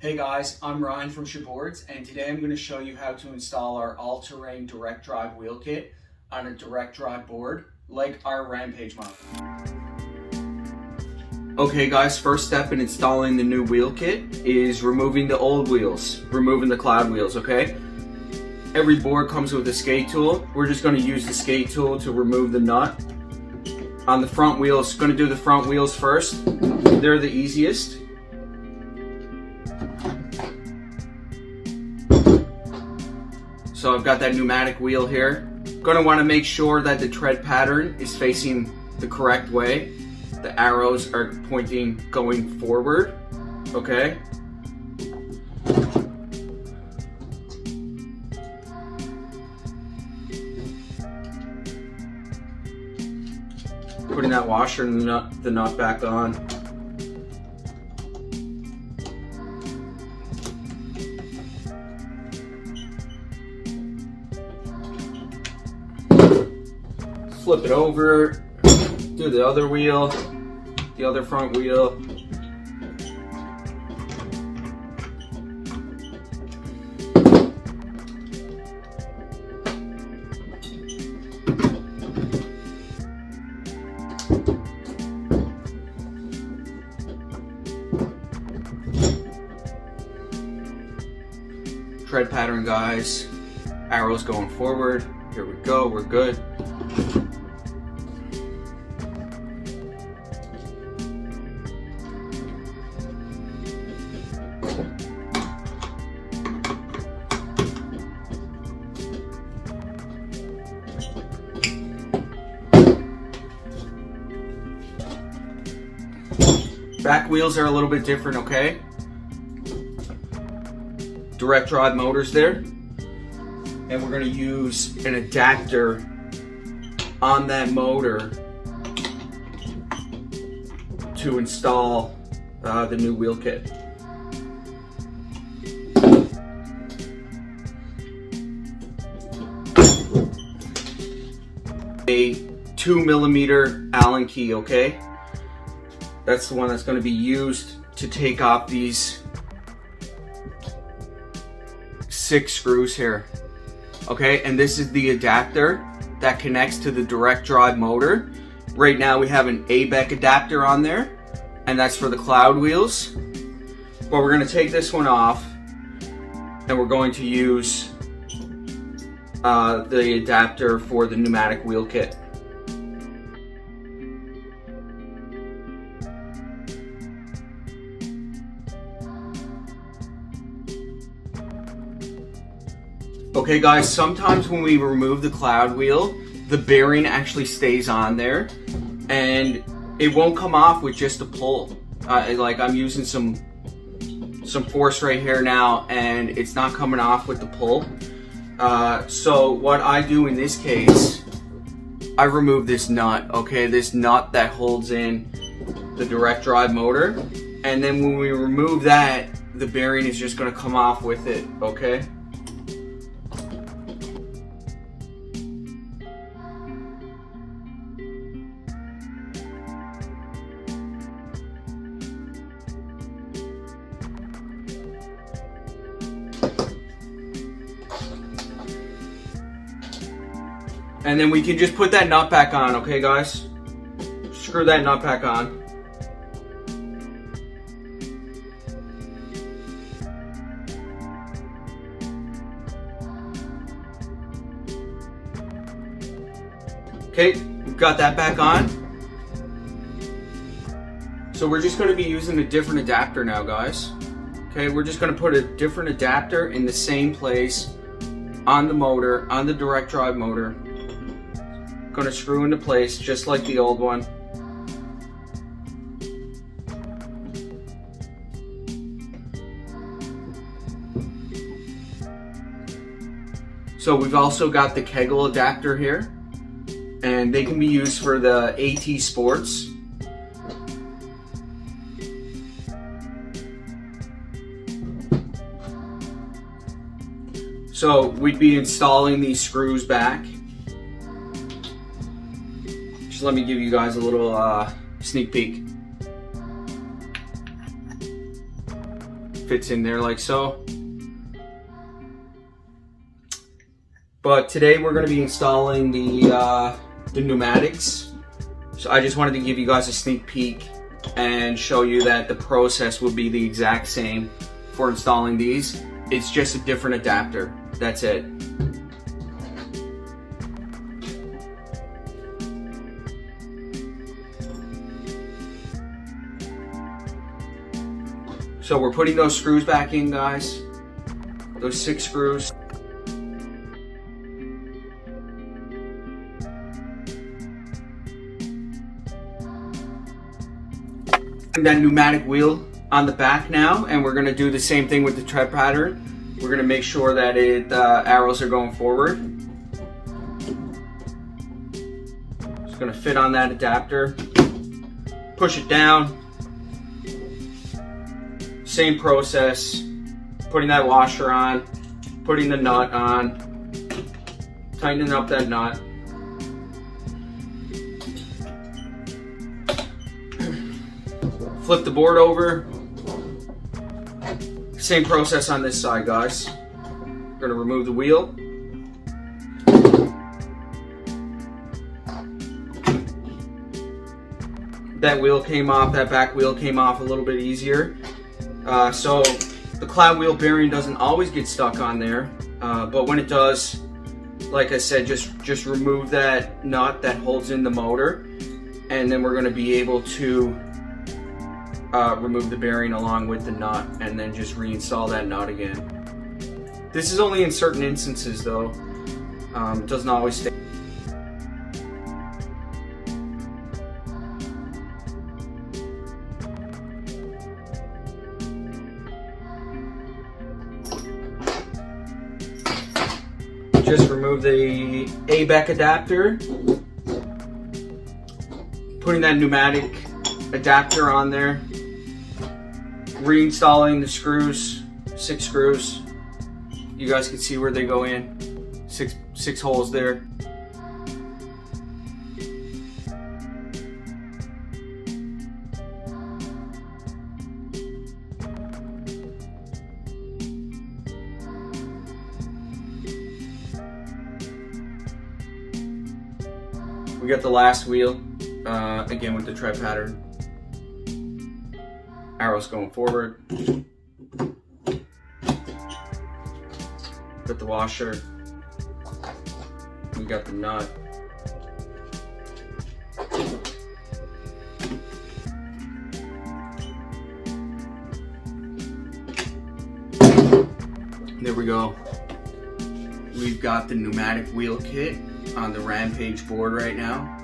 Hey guys, I'm Ryan from Shaboardz, and today I'm going to show you how to install our all-terrain direct drive wheel kit on a direct drive board like our Rampage model. Okay guys, first step in installing the new wheel kit is removing the old wheels, removing the cloud wheels, okay? Every board comes with a skate tool. We're just going to use the skate tool to remove the nut. On the front wheels, going to do the front wheels first. They're the easiest. So I've got that pneumatic wheel here. Going to want to make sure that the tread pattern is facing the correct way. The arrows are pointing going forward, okay? Putting that washer and the nut back on. Flip it over, do the other wheel, the other front wheel. Tread pattern, guys. Arrows going forward. Here we go, we're good. Back wheels are a little bit different, okay? Direct drive motors there. And we're going to use an adapter on that motor to install the new wheel kit. A 2mm Allen key, okay? That's the one that's going to be used to take off these 6 screws here. Okay, and this is the adapter that connects to the direct drive motor. Right now we have an ABEC adapter on there, and that's for the cloud wheels. But we're going to take this one off, and we're going to use the adapter for the pneumatic wheel kit. Okay guys, sometimes when we remove the cloud wheel, the bearing actually stays on there and it won't come off with just a pull. Like I'm using some force right here now and it's not coming off with the pull. So what I do in this case, I remove this nut, okay? This nut that holds in the direct drive motor. And then when we remove that, the bearing is just gonna come off with it, okay? And then we can just put that nut back on, okay guys? Screw that nut back on. Okay, we've got that back on. So we're just going to be using a different adapter now, guys. Okay, we're just going to put a different adapter in the same place on the motor, on the direct drive motor. Going to screw into place just like the old one. So we've also got the Kegel adapter here, and they can be used for the AT Sports. So we'd be installing these screws back. Just let me give you guys a little sneak peek. fits in there like so. But today we're going to be installing the pneumatics. So I just wanted to give you guys a sneak peek and show you that the process will be the exact same for installing these. It's just a different adapter. That's it. So we're putting those screws back in, guys. Those 6 screws. That pneumatic wheel on the back now, and we're going to do the same thing with the tread pattern. We're going to make sure that arrows are going forward. It's going to fit on that adapter. Push it down. Same process. Putting that washer on, putting the nut on, tightening up that nut. Flip the board over. Same process on this side, guys. We're going to remove the wheel. That wheel came off, that back wheel came off a little bit easier. So the cloud wheel bearing doesn't always get stuck on there, but when it does, like I said, just remove that nut that holds in the motor, and then we're going to be able to remove the bearing along with the nut, and then just reinstall that nut again. This is only in certain instances though. It doesn't always stay. Just remove the ABEC adapter, putting that pneumatic adapter on there, reinstalling the screws, 6 screws. You guys can see where they go in, six holes there. We got the last wheel, again with the tread pattern. Arrows going forward. Got the washer. We got the nut. There we go. We've got the pneumatic wheel kit on the Rampage board right now.